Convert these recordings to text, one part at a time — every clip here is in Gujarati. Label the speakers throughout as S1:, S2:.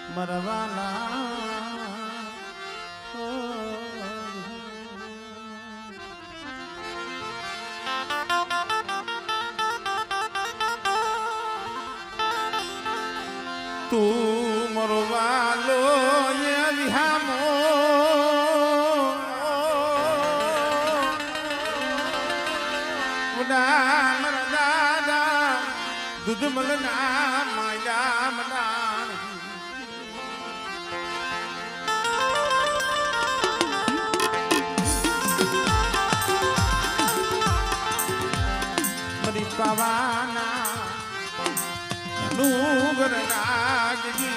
S1: મરવાલા તું મરવાલો એ વિહામો મરા દાદા દૂધ મલના માયા મના મરી પાવાના નુગર નાગજી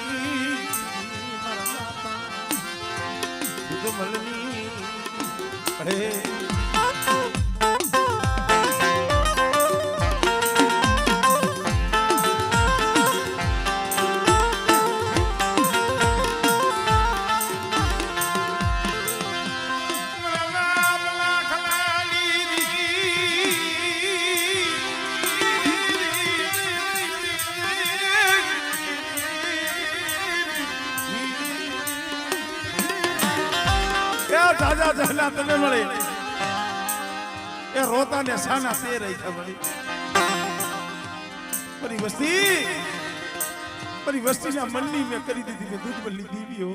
S1: દૂધ મલની અરે દાદા જહલા તને મળે એ રોતા ને સાના તે રહી ખબરી પરી વસ્તી ના મનની મેં કરી દીધી મેં દૂધ બદલી દીવીઓ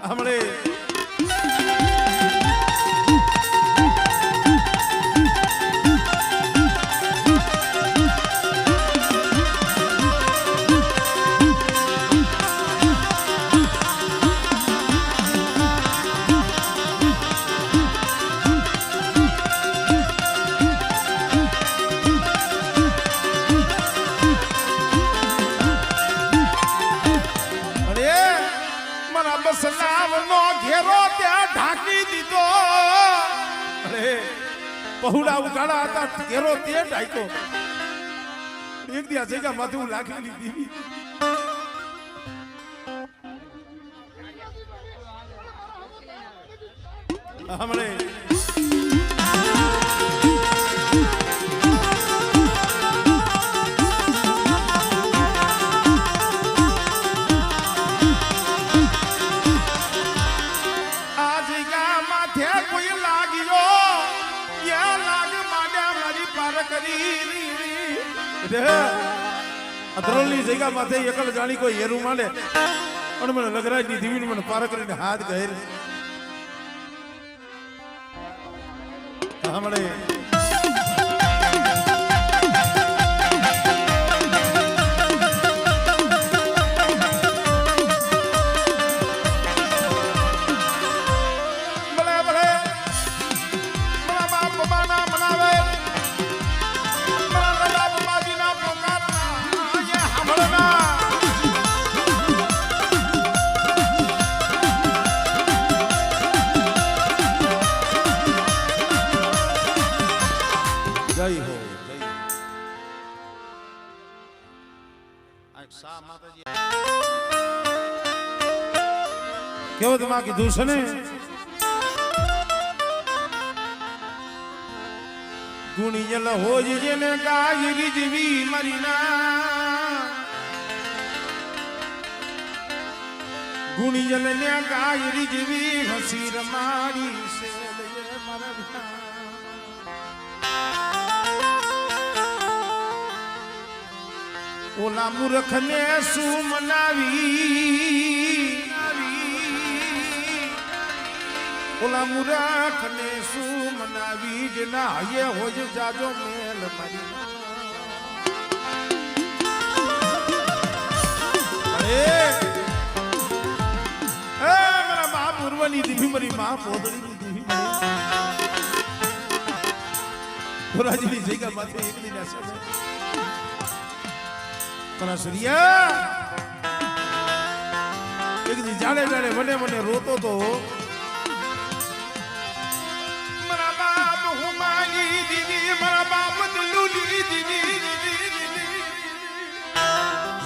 S1: હમણે ઘેરો ત્યાં ઢાંકી દીધો અરે પहुડા ઉગાડા હતા ઘેરો તે ઢાંક્યો એક દી આ જગ્યા માથે હું લાખી લીધી હમણે અધરોલની જગ્યા માથે એકલ જાણી કોઈ હેરું માંડે અને મને લગરાજ ની દીવીને મને પાર કરીને હાથ ગહેર હમણે કેવો તમા કીધું છે ને ગુણિયલ હોજ જેને ગાયરી જીવી મરીના ગુણિયલ ને ગાયરી જીવી હસી રમાડી છે મારા ઓલા મૂર્ખ ને શું મનાવી ઓલા મૂર્ખ ને શું મનાવી જેના હયે હોજ જાજો મેલ મારી મારા મા પૂર્વની દીવી મારી મા પોદળીની દીવી ધોરાજીની જગ્યા માથે એક દિન પણ સૂર્યા એક દી જાડે જાડે મને મને રોતો તો મારા બાપ હુમાની દીદી મારા બાપ દલુલી દીદી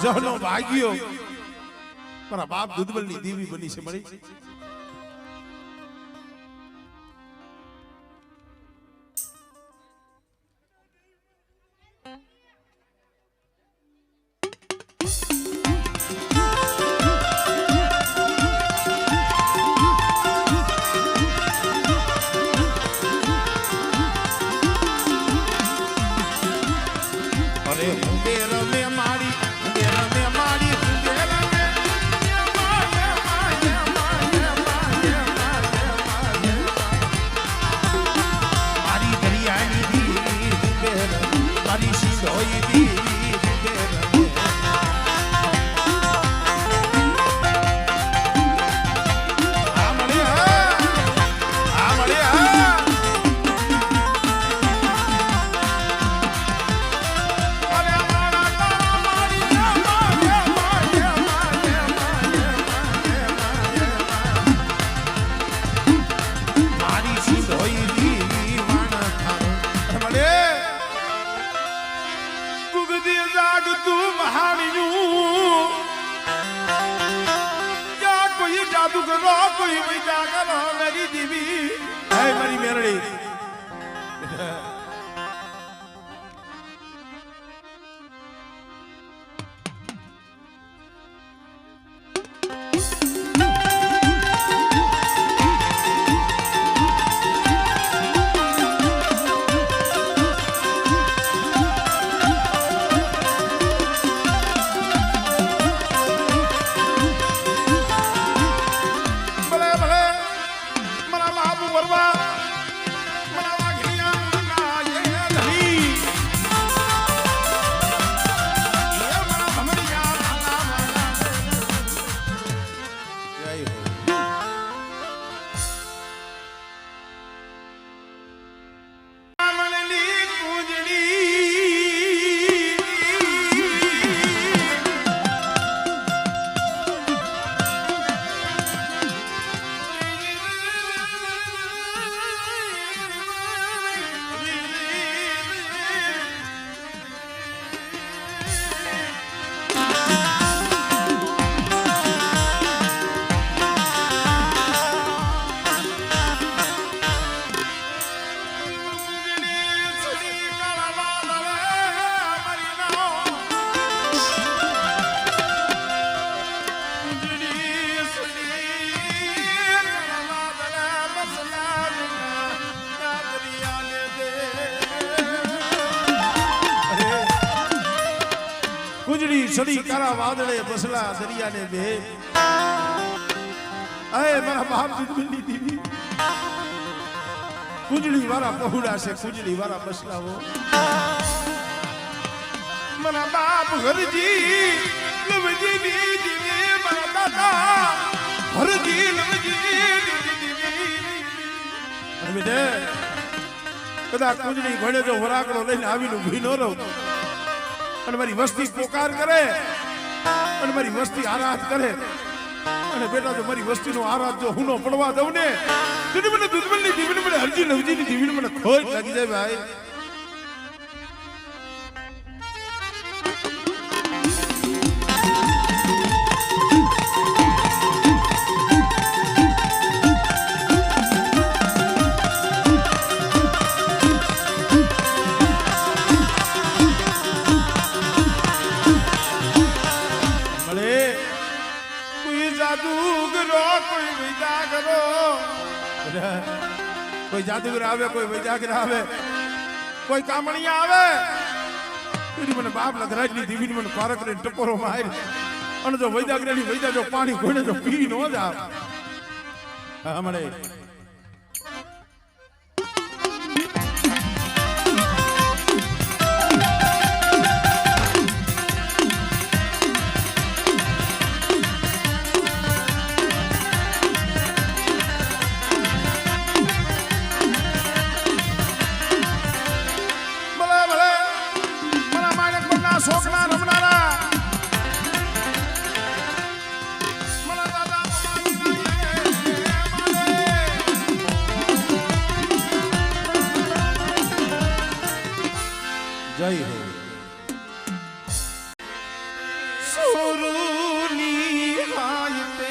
S1: જહનો ભાગ્યો મારા બાપ દૂધબલની દેવી બની છે મળી મારી સિંધોઈ દેવી રૂપે રમે कोई विदा करो मेरी दीवी है मेरी मेरड़ी सड़ी कारा वादड़े बसला दरिया ने बे अरे मेरा बाप दुश्मनी दीदी कुजड़ी वाला पहुड़ा से कुजड़ी वाला बसला वो मेरा बाप घर जी लवजी दीदी मेरा दादा घर जी लवजी अरे बेटे कदा कुजड़ी घोड़े जो वराकड़ो लઈને આવીને ઊભી ન રહો અને મારી વસ્તી પોકાર કરે અને મારી વસ્તી આરાધ કરે અને બેટા જો મારી વસ્તીનો આરાધ જો હુનો પડવા દઉં ને તો મને દુશ્મનની દીવીને મને હરજી લવજીની દીવીને મને ખોટ લાગી જાય ભાઈ कोई जादूगर आवे कोई वैजागर आवे कोई कामणिया आवे तेरी મને બાપ લગરાજની દીવીની મને પારક રે ટપોરો માર અને જો વૈજાગરની વૈજા જો પાણી કોઈને જો પી નો જાવ હમણે जय हो सुरूनी हायते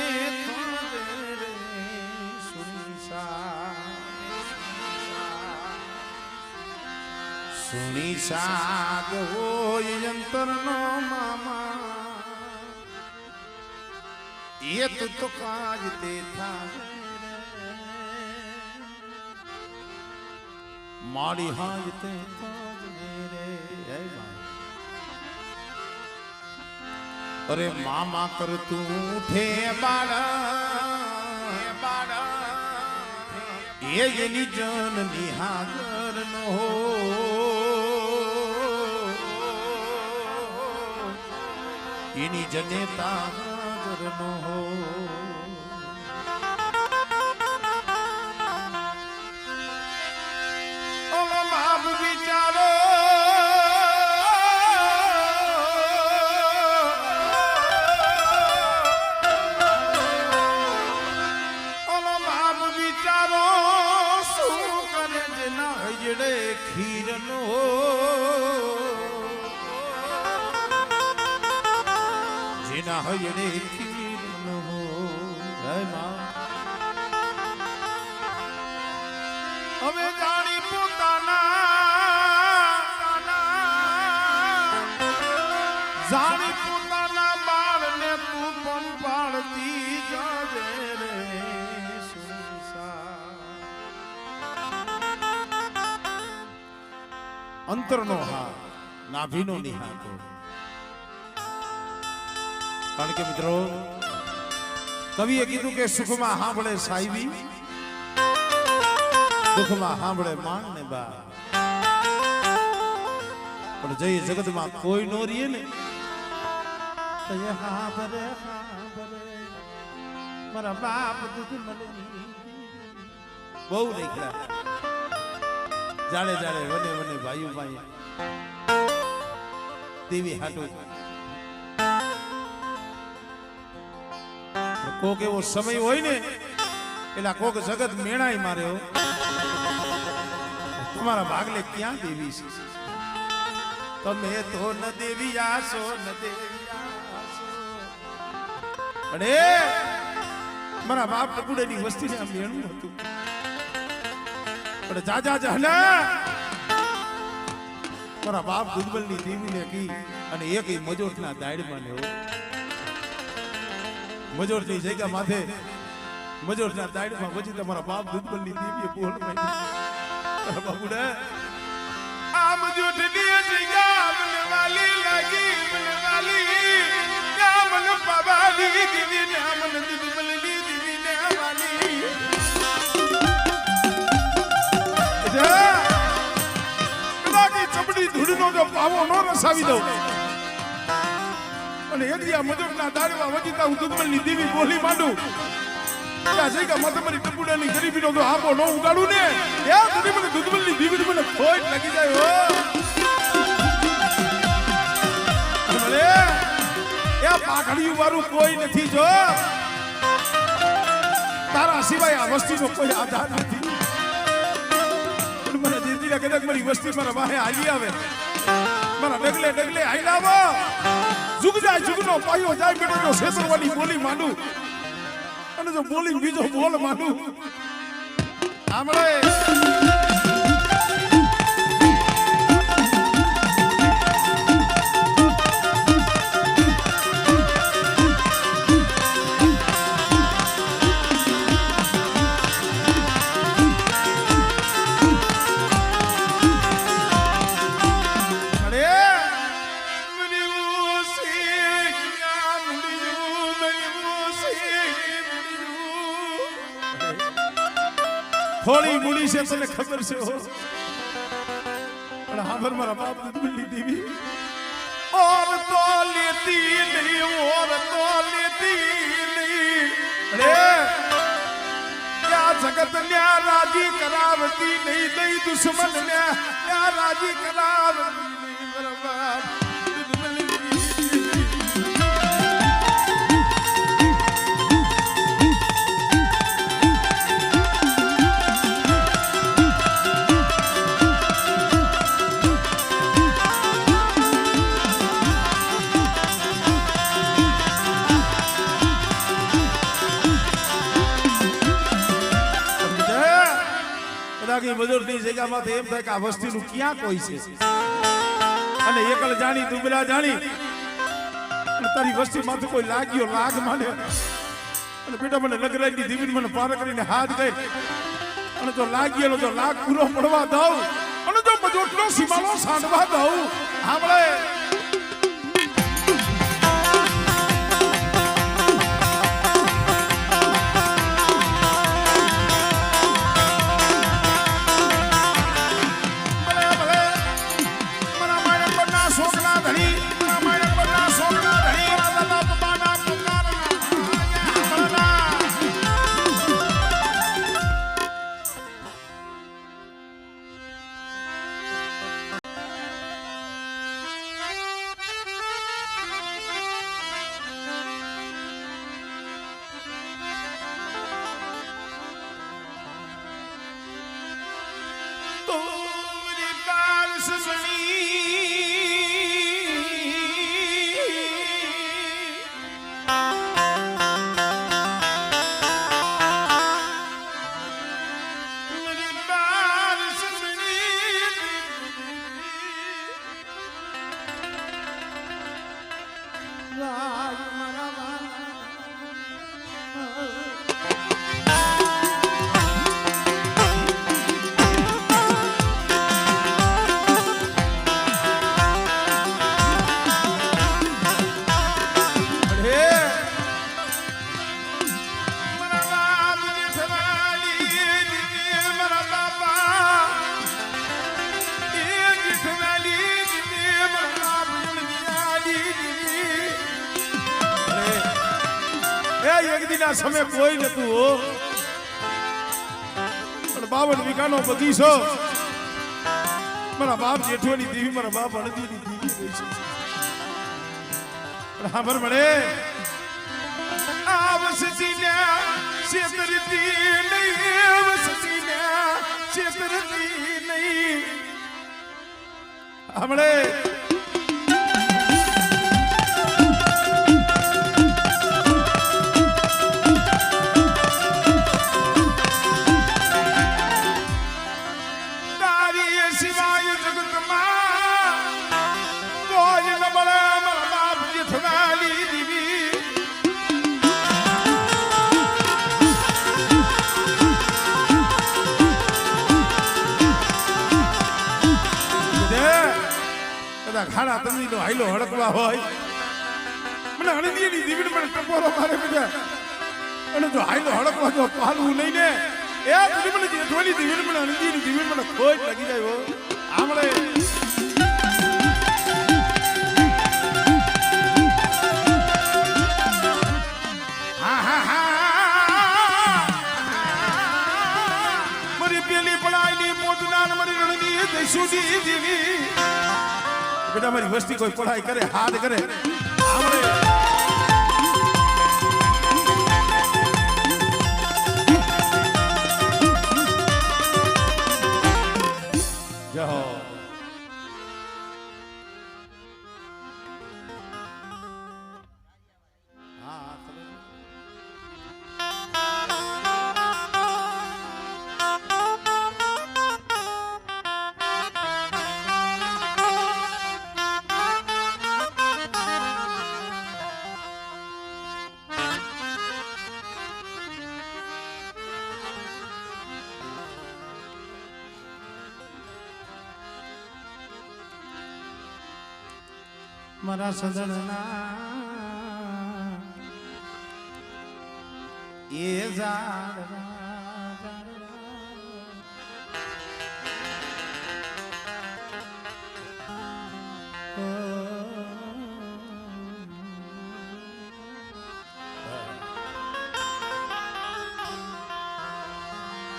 S1: सुनी साग हो यंत्र नो मामा ये तो काजते था माड़ी हाजते अरे मामा कर तू उठे बाड़ा ये निजन निहागर न हो એની જનેતા હાજર ન હો. ઓલો બાપ વિચારો ખીરનો જેના હયડે ખીરનો હવે જાણી પોતાના બાળને તું પણ પાડતી જાજે રે અંતરનો હાર નાભીનો નિહાતો. કારણ કે મિત્રો કવિએ કીધું કે સુખમાં સાંભળે સાઈબી, દુઃખમાં સાંભળે માન ને બા. પણ જઈ જગતમાં કોઈ નો રીએ ને તો એ સાંભળે મારા બાપ દૂધ મળે બહુ નીકળ્યા. જાડે જાડે વને વને ભાઈઓ ભાઈ દેવી હાટુ કોક એવો સમય હોય ને એટલે કોક જગત મેણાઈ માર્યો તમારા ભાગલે ક્યાં દેવી છે? તમે તો ન દેવી આસો ન દેવી આસો. અને મારા બાપ ટકુડેની વસ્તીને આ મેણું હતું. પણ જાજા જહના મારા બાપ દુર્બલની દેવીને કી અને એક મજોરના દાયડમાં લેવો. મજોરની જગ્યા માથે મજોરના દાયડમાં પછી તમારા બાપ દુર્બલની દેવીએ બોલ મારી બાબુડા આ મજોરની જગ્યા મને વાલી લાગી મને વાલી ના મન પાવાની દેવી ના મન દુર્બલની દેવી ના વાલી. ચપડી ધૂળનો જો પાવો નો રસાવી દઉં અને એડિયા મજૂરના દાડવા વજીતા હું દુર્બલની દેવી બોલી માંડું ત્યાં જઈ ગયા માથે મારી ટપુડાની ગરીબીનો જો આપો ન ઉગાડું ને ત્યાં સુધી મને દુર્બલની દેવી મને ખોટ લાગી જાય હો. ભલે એ પાઘડિયું વાળું કોઈ નથી જો તારા સિવાય આ વસ્તીનો કોઈ આધાર નથી. કદાચ મારી વસ્તી મારા વાહે હાલી આવે મારા ડગલે ડગલે હાલી આવો જુગ જાય જુગનો પાયો જાય બેટો શેતરવાની બોલી માંડું અને જો બોલી બીજો બોલ માંડું આમળે થોડી મૂડી છે તને ખબર છે હો પણ હાબર મારા બાપ દુર્બલની દેવી ઓર તો લેતી નહીં અરે क्या जगत न्या राजी करावती नहीं दई दुश्मन न्या क्या राजी करावती नहीं बराबर મજૂર ની જગ્યા માં એમ થાય કે આ વસ્તી નું ક્યાં કોઈ છે અને એકલ જાણી દુબળા જાણી તારી વસ્તી માં કોઈ લાગ્યો લાગ માને અને બેટા મને લગરાઈ ની દીવી મને પાર કરીને હાથ ગઈ અને જો લાગ્યો તો લાગ પૂરો પડવા દઉં અને જો મજૂર નો સીમાનો સાંડવા દઉં આપણે સોકલા ધણી રાજ મારા એક દિના સમય કોઈ નતું હો પણ 52 વીઘાનો બગીચો મારા બાપ જેઠોની દેવી મારા બાપ હળદીની દેવી ગઈ છે પણ ખબર મળે આવસતીના છેતરતી નહીં આવસતીના છેતરતી નહીં હમણે ખાડા તમની નો હાઈલો હડકવા હોય મને અણદીની દીવીને મને ટપોરો મારે બધા અને જો હાઈલો હડકવા જો પાલવું નહીં ને એ દીવી મને જેઠવાની દીવીને મને અણદીની દીવીને મને ખોજ લાગી જાય હો આમળે હા હા હા મારી પેલી પડાઈની મોતના મારી રણની દેશુની દીવી બેટા મારી વસ્તી કોઈ પઢાઈ કરે હાથ કરે આમળે જાઓ મારા સદનના એ ઝાડ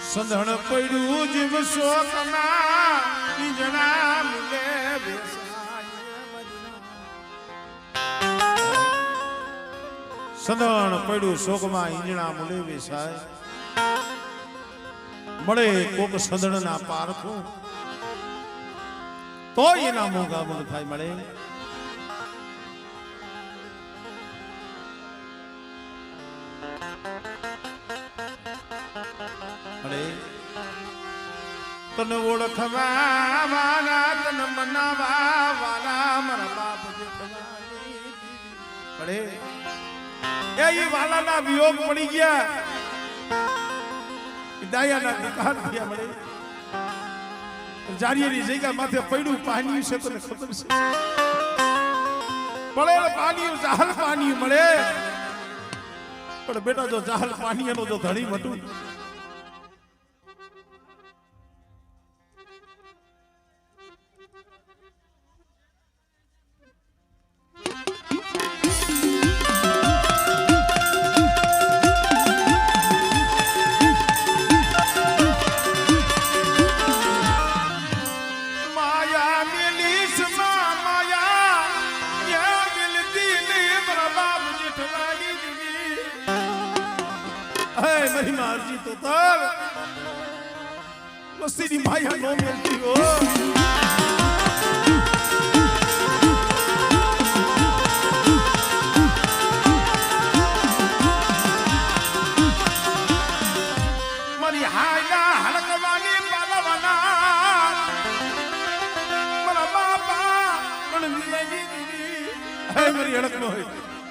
S1: સંધણ પડ્યું જીવ શોકના ઈજણા મિલે સંધણ પડ્યું શોકમાં ઈંજણા મુલે વેસાય મળે કોક સંધણના પારખું તો એના મોંઘા મન થાય મળે મળે તને ઓળખવા વાલા તને મનાવા વાલા મારા બાપ જેઠવાની મળે એ વાલાના વિયોગ પડી ગયા ડાયાના નિકાલ થયા મળે જારિયાની જગ્યા માથે પડ્યું પાણી છે તને ખબર છે પડે પાણી જાહલ પાણી મળે પણ બેટા જો જાહલ પાણી એનો જો ધણી મટું મારી મારજી તો તાર વસ્તીની માયા નો મેલતી હો મારી હાયા હલકવાની પાલવાના મારા બાપા પણ દીદી હે મારી હડક નો હોય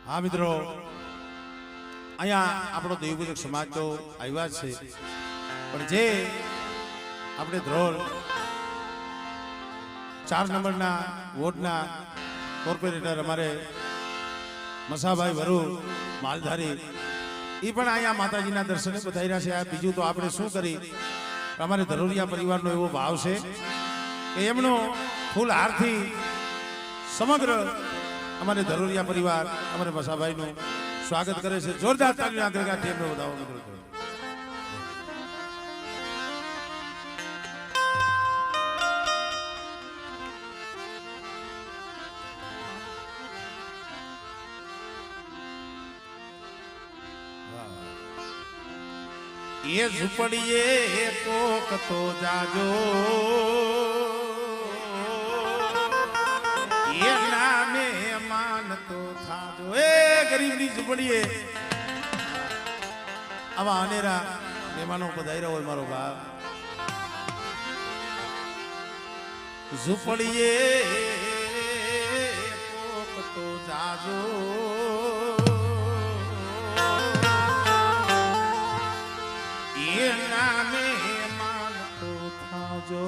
S1: હા મિત્રો, અહીંયા આપણો દેવપૂજક સમાજ તો આવ્યા છે, પણ જે આપણે ધ્રોલ 4 નંબરના વોર્ડના કોર્પોરેટર અમારે મસાભાઈ વરુ માલધારી એ પણ અહીંયા માતાજીના દર્શને પધાર્યા છે. આ બીજું તો આપણે શું કરી, અમારે ધરોલિયા પરિવારનો એવો ભાવ છે કે એમનો ફૂલ હારથી સમગ્ર અમારે ધરોલિયા પરિવાર અમારે મસાભાઈનું સ્વાગત કરે છે. જોરદાર તાળીના ગણગણાટથી એમને વધાવો મિત્રો. ये झुपड़िए कोक तो जाजो ये नामे मान तो थाजो. ए गरीबनी झुपड़िए आवा अनेरा मेहमानो पधार्या होय मारो बाप. झुपड़िए कोक तो जाजो नामे मान तो थाजो.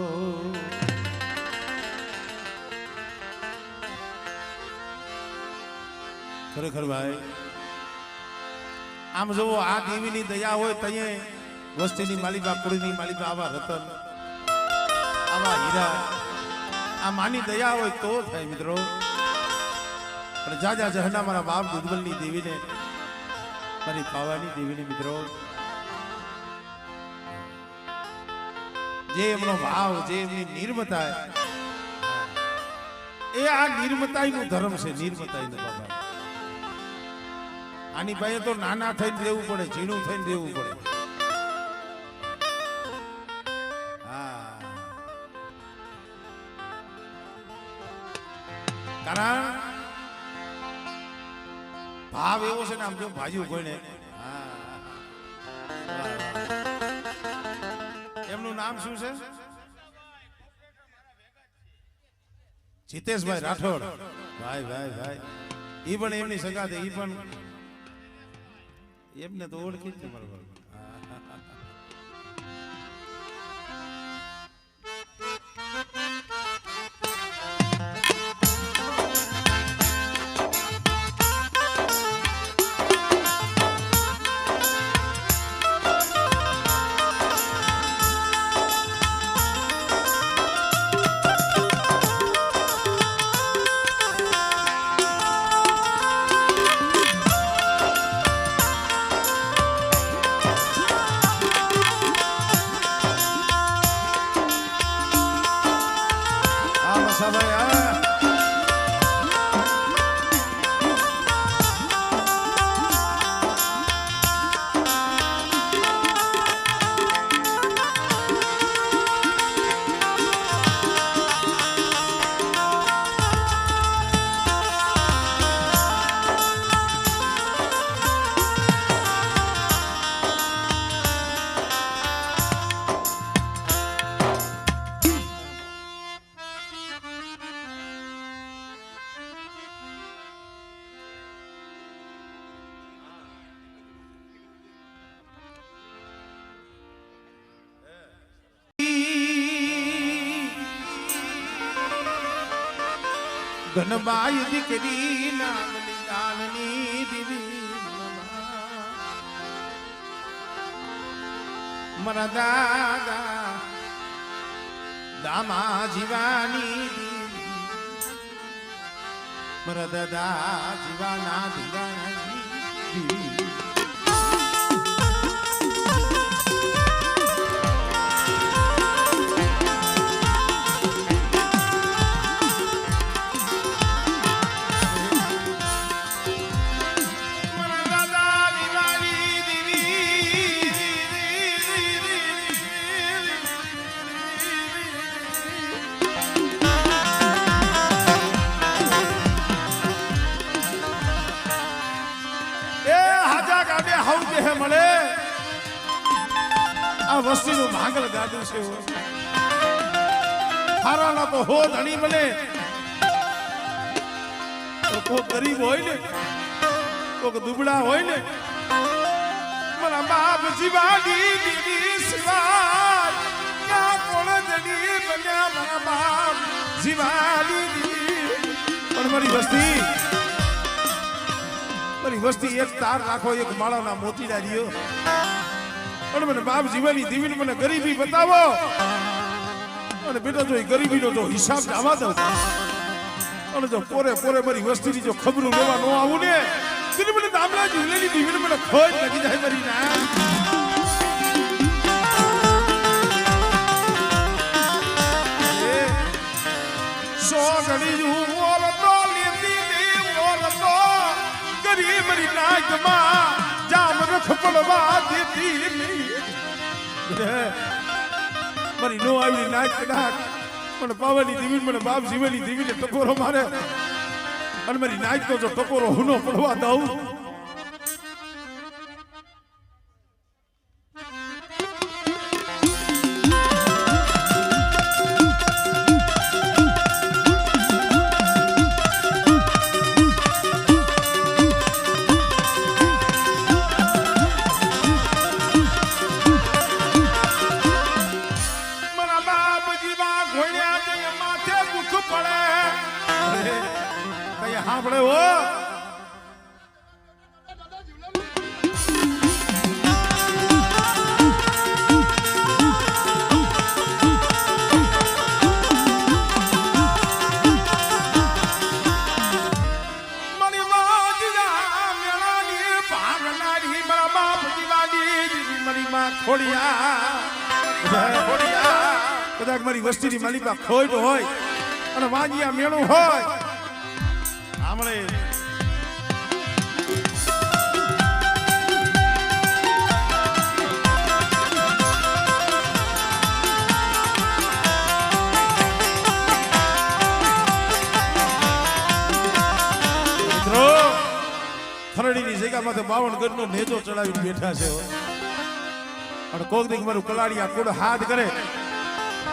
S1: खरेखर भाई आम जो आ देवीनी दया होय तये वस्तीनी मालिका कुड़ीनी मालिका आवा रतन आवा हीरा आ मानी दया होय तो थाय मित्रों. पण जाजा जहना मारा बाप दुधवलनी देवीने मारी पावानी देवीने मित्रों જે એમનો ભાવ જે એમની નિર્મતા એ આ નિર્મતાઈનું ધર્મ છે. નિર્મતાઈનું બાબા આની પાસે તો નાના થઈને રહેવું પડે, ઝીણું થઈને રહેવું પડે. હા, કારણ ભાવ એવો છે ને આમ જો ભાજ્યું કોઈને. એમનું નામ શું છે? જીતેશભાઈ રાઠોડ. ભાઈ ભાઈ ભાઈ ઈ પણ એમની સગા છે. ઈ પણ એમને તો ઓળખી જ બરાબર. ધનબાઈ દીકરી નામની જાનની દીવી મારા દાદા દામા જીવાની મારા દાદા જીવાના દીવાના. મળે આ વસ્તીનું ભાંગલ ગાડું છે. હારાના તો હો ધણી મળે તો કોઈ ગરીબ હોય ને કોક દુબળા હોય ને મારા બાપ જીવાની દીદી સિવાય ક્યાં કોણ જડી બન્યા મારા બાપ જીવાની દીદી પણ મારી વસ્તી એક તાર રાખો એક માળાના મોતીડા રહ્યો પણ મને બાપ જીવાની દીવીને મને ગરીબી બતાવો અને બેટા જો એ ગરીબીનો જો હિસાબ જવા દઉં અને જો પોરે મારી વસ્તીની જો ખબરું લેવા ન આવું ને તેની મને દામલા જીવલેલી દીવીને મને ખોજ લાગી જાય મારી ના સો ઘડી ઓલતો લીધી ઓલતો ગરીબ મારી નાકમાં જામ રખ પડવા દેતી નહીં મારી નો આવી નાક કદાચ પણ પાવાની દીવી મને બાપ જીવેલી દીવીને ટકોરો મારે અને મારી નાક તો જો ટકોરો હુનો પડવા દઉં આપણે હો કદાચ મારી વસ્તીની માલિકા ખોટ હોય અને વાંજિયા મેળું હોય આમળે ખરડીની જગ્યામાં 52 ગજનો નેજો ચડાવીને બેઠા છે અને કોક દીક મારું કલાડિયા કોડ હાથ કરે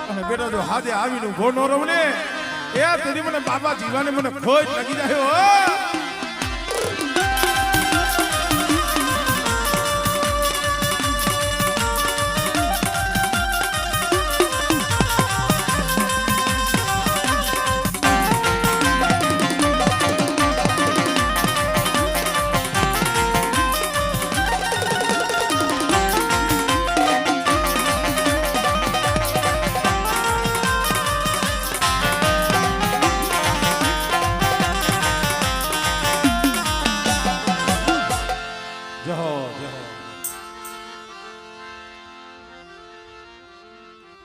S1: અને બેટા જો હાથે આવીને ઉભો ન રહું ને એ તેની મને બાબા જીવાને મને ખોજ લાગી જાય